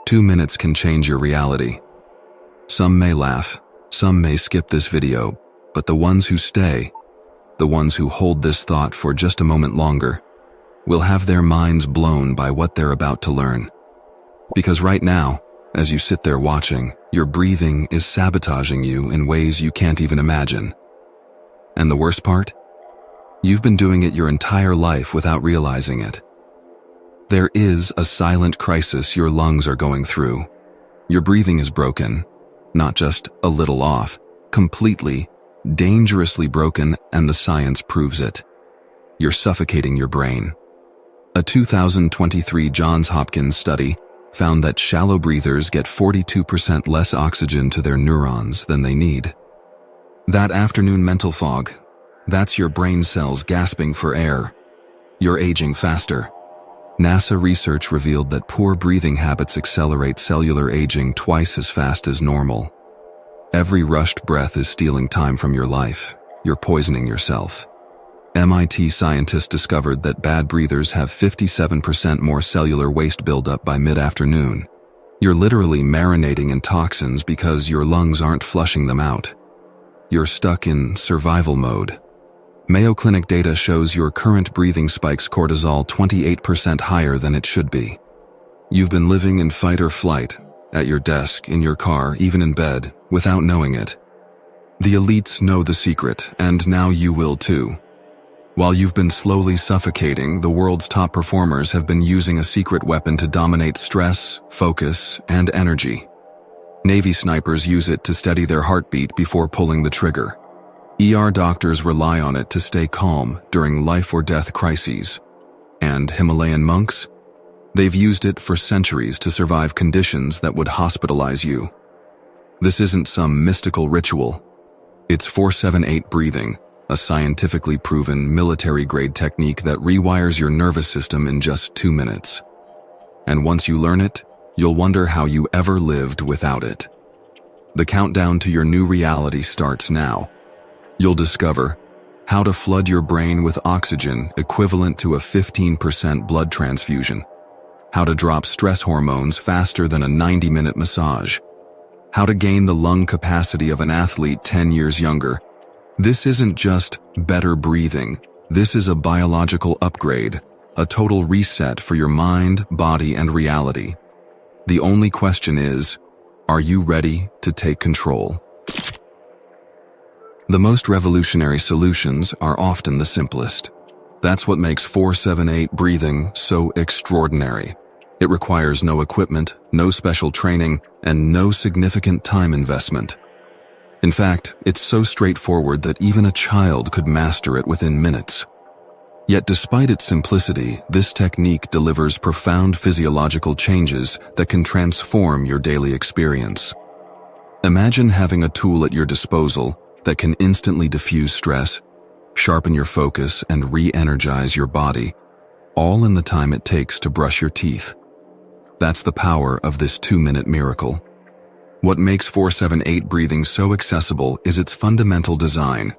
2 minutes can change your reality. Some may laugh, some may skip this video, but the ones who stay, the ones who hold this thought for just a moment longer, will have their minds blown by what they're about to learn. Because right now, as you sit there watching, your breathing is sabotaging you in ways you can't even imagine. And the worst part? You've been doing it your entire life without realizing it. There is a silent crisis your lungs are going through. Your breathing is broken, not just a little off, completely, dangerously broken, and the science proves it. You're suffocating your brain. A 2023 Johns Hopkins study found that shallow breathers get 42% less oxygen to their neurons than they need. That afternoon mental fog, that's your brain cells gasping for air. You're aging faster. NASA research revealed that poor breathing habits accelerate cellular aging twice as fast as normal. Every rushed breath is stealing time from your life. You're poisoning yourself. MIT scientists discovered that bad breathers have 57% more cellular waste buildup by mid-afternoon. You're literally marinating in toxins because your lungs aren't flushing them out. You're stuck in survival mode. Mayo Clinic data shows your current breathing spikes cortisol 28% higher than it should be. You've been living in fight or flight, at your desk, in your car, even in bed, without knowing it. The elites know the secret, and now you will too. While you've been slowly suffocating, the world's top performers have been using a secret weapon to dominate stress, focus, and energy. Navy snipers use it to steady their heartbeat before pulling the trigger. ER doctors rely on it to stay calm during life or death crises. And Himalayan monks? They've used it for centuries to survive conditions that would hospitalize you. This isn't some mystical ritual. It's 4-7-8 breathing, a scientifically proven military-grade technique that rewires your nervous system in just 2 minutes. And once you learn it, you'll wonder how you ever lived without it. The countdown to your new reality starts now. You'll discover how to flood your brain with oxygen equivalent to a 15% blood transfusion, how to drop stress hormones faster than a 90-minute massage, how to gain the lung capacity of an athlete 10 years younger. This isn't just better breathing. This is a biological upgrade, a total reset for your mind, body, and reality. The only question is, are you ready to take control? The most revolutionary solutions are often the simplest. That's what makes 4-7-8 breathing so extraordinary. It requires no equipment, no special training, and no significant time investment. In fact, it's so straightforward that even a child could master it within minutes. Yet despite its simplicity, this technique delivers profound physiological changes that can transform your daily experience. Imagine having a tool at your disposal that can instantly diffuse stress, sharpen your focus, and re-energize your body, all in the time it takes to brush your teeth. That's the power of this 2-minute miracle. What makes 4-7-8 breathing so accessible is its fundamental design.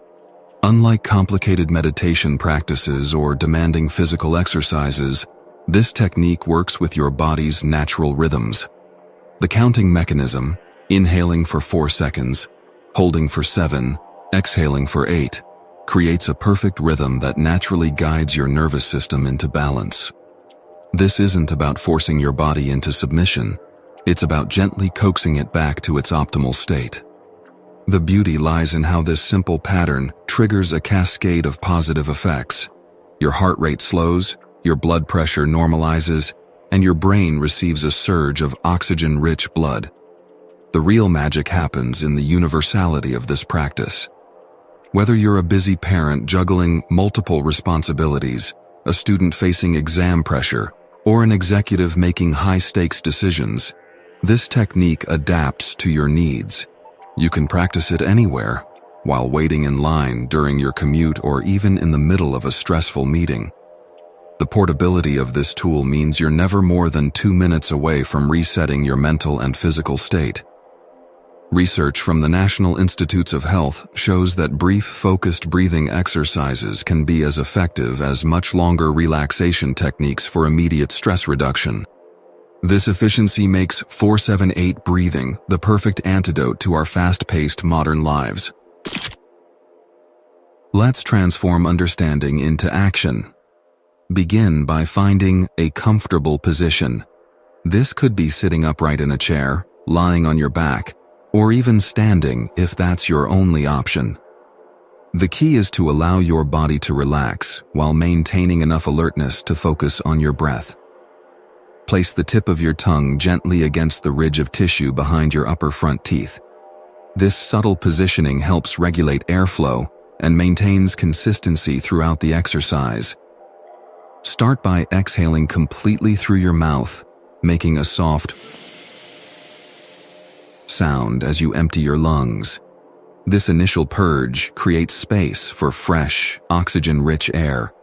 Unlike complicated meditation practices or demanding physical exercises, this technique works with your body's natural rhythms. The counting mechanism, inhaling for 4 seconds, holding for 7, exhaling for 8, creates a perfect rhythm that naturally guides your nervous system into balance. This isn't about forcing your body into submission. It's about gently coaxing it back to its optimal state. The beauty lies in how this simple pattern triggers a cascade of positive effects. Your heart rate slows, your blood pressure normalizes, and your brain receives a surge of oxygen-rich blood. The real magic happens in the universality of this practice. Whether you're a busy parent juggling multiple responsibilities, a student facing exam pressure, or an executive making high-stakes decisions, this technique adapts to your needs. You can practice it anywhere, while waiting in line, during your commute, or even in the middle of a stressful meeting. The portability of this tool means you're never more than 2 minutes away from resetting your mental and physical state. Research from the National Institutes of Health shows that brief, focused breathing exercises can be as effective as much longer relaxation techniques for immediate stress reduction. This efficiency makes 4-7-8 breathing the perfect antidote to our fast-paced modern lives. Let's transform understanding into action. Begin by finding a comfortable position. This could be sitting upright in a chair, lying on your back, or even standing if that's your only option. The key is to allow your body to relax while maintaining enough alertness to focus on your breath. Place the tip of your tongue gently against the ridge of tissue behind your upper front teeth. This subtle positioning helps regulate airflow and maintains consistency throughout the exercise. Start by exhaling completely through your mouth, making a soft sound as you empty your lungs. This initial purge creates space for fresh, oxygen-rich air.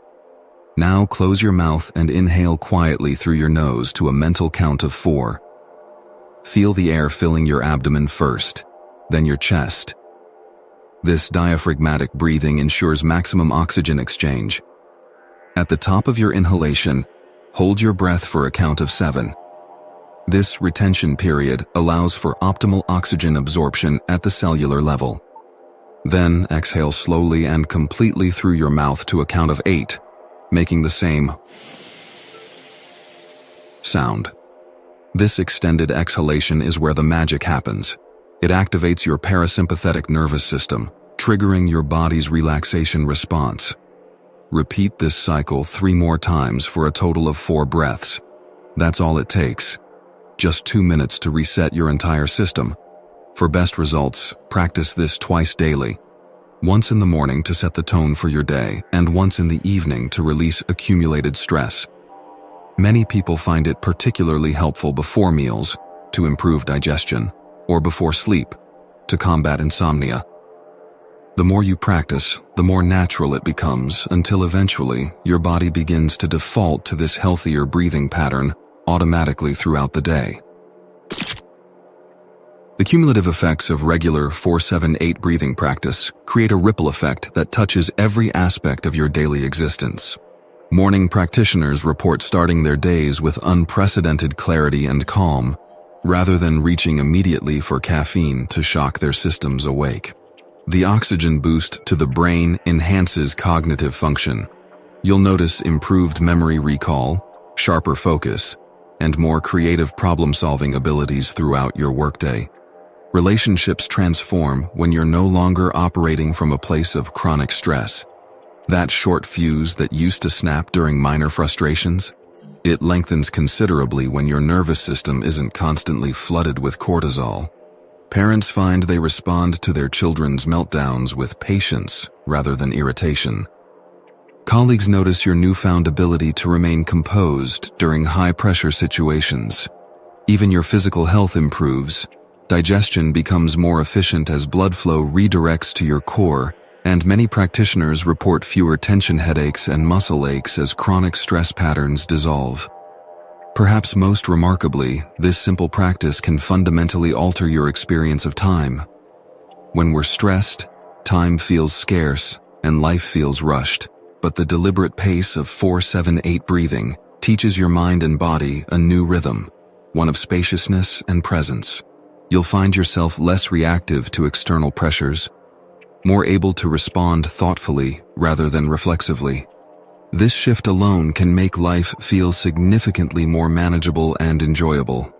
Now close your mouth and inhale quietly through your nose to a mental count of 4. Feel the air filling your abdomen first, then your chest. This diaphragmatic breathing ensures maximum oxygen exchange. At the top of your inhalation, hold your breath for a count of 7. This retention period allows for optimal oxygen absorption at the cellular level. Then exhale slowly and completely through your mouth to a count of 8, making the same sound. This extended exhalation is where the magic happens. It activates your parasympathetic nervous system, triggering your body's relaxation response. Repeat this cycle 3 more times for a total of 4 breaths. That's all it takes. Just 2 minutes to reset your entire system. For best results, practice this twice daily. Once in the morning to set the tone for your day, and once in the evening to release accumulated stress. Many people find it particularly helpful before meals, to improve digestion, or before sleep, to combat insomnia. The more you practice, the more natural it becomes, until eventually your body begins to default to this healthier breathing pattern automatically throughout the day. The cumulative effects of regular 4-7-8 breathing practice create a ripple effect that touches every aspect of your daily existence. Morning practitioners report starting their days with unprecedented clarity and calm, rather than reaching immediately for caffeine to shock their systems awake. The oxygen boost to the brain enhances cognitive function. You'll notice improved memory recall, sharper focus, and more creative problem-solving abilities throughout your workday. Relationships transform when you're no longer operating from a place of chronic stress. That short fuse that used to snap during minor frustrations, it lengthens considerably when your nervous system isn't constantly flooded with cortisol. Parents find they respond to their children's meltdowns with patience rather than irritation. Colleagues notice your newfound ability to remain composed during high-pressure situations. Even your physical health improves. Digestion becomes more efficient as blood flow redirects to your core, and many practitioners report fewer tension headaches and muscle aches as chronic stress patterns dissolve. Perhaps most remarkably, this simple practice can fundamentally alter your experience of time. When we're stressed, time feels scarce and life feels rushed, but the deliberate pace of 4-7-8 breathing teaches your mind and body a new rhythm, one of spaciousness and presence. You'll find yourself less reactive to external pressures, more able to respond thoughtfully rather than reflexively. This shift alone can make life feel significantly more manageable and enjoyable.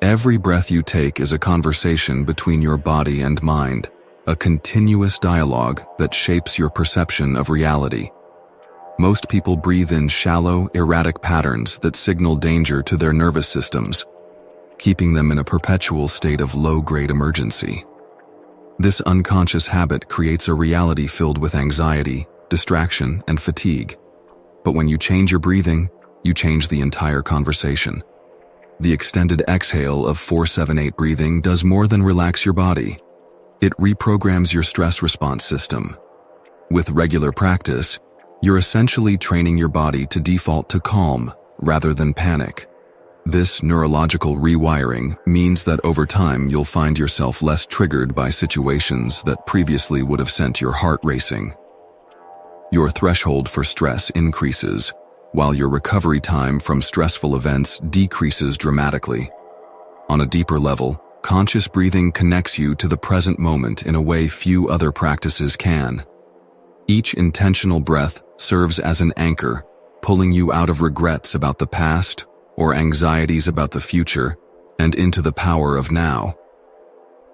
Every breath you take is a conversation between your body and mind, a continuous dialogue that shapes your perception of reality. Most people breathe in shallow, erratic patterns that signal danger to their nervous systems, keeping them in a perpetual state of low-grade emergency. This unconscious habit creates a reality filled with anxiety, distraction, and fatigue. But when you change your breathing, you change the entire conversation. The extended exhale of 4-7-8 breathing does more than relax your body. It reprograms your stress response system. With regular practice, you're essentially training your body to default to calm rather than panic. This neurological rewiring means that over time you'll find yourself less triggered by situations that previously would have sent your heart racing. Your threshold for stress increases, while your recovery time from stressful events decreases dramatically. On a deeper level, conscious breathing connects you to the present moment in a way few other practices can. Each intentional breath serves as an anchor, pulling you out of regrets about the past or anxieties about the future and into the power of now.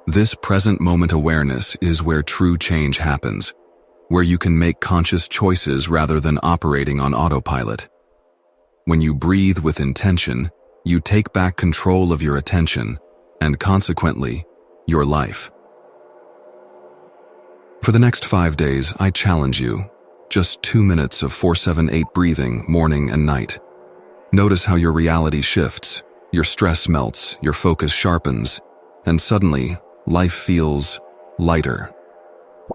This present moment awareness is where true change happens, where you can make conscious choices rather than operating on autopilot. When you breathe with intention, you take back control of your attention and consequently, your life. For the next 5 days, I challenge you. Just 2 minutes of 4-7-8 breathing morning and night. Notice how your reality shifts, your stress melts, your focus sharpens, and suddenly, life feels lighter.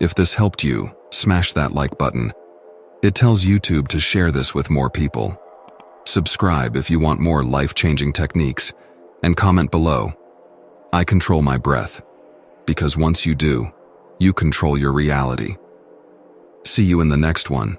If this helped you, smash that like button. It tells YouTube to share this with more people. Subscribe if you want more life-changing techniques, and comment below. I control my breath, because once you do, you control your reality. See you in the next one.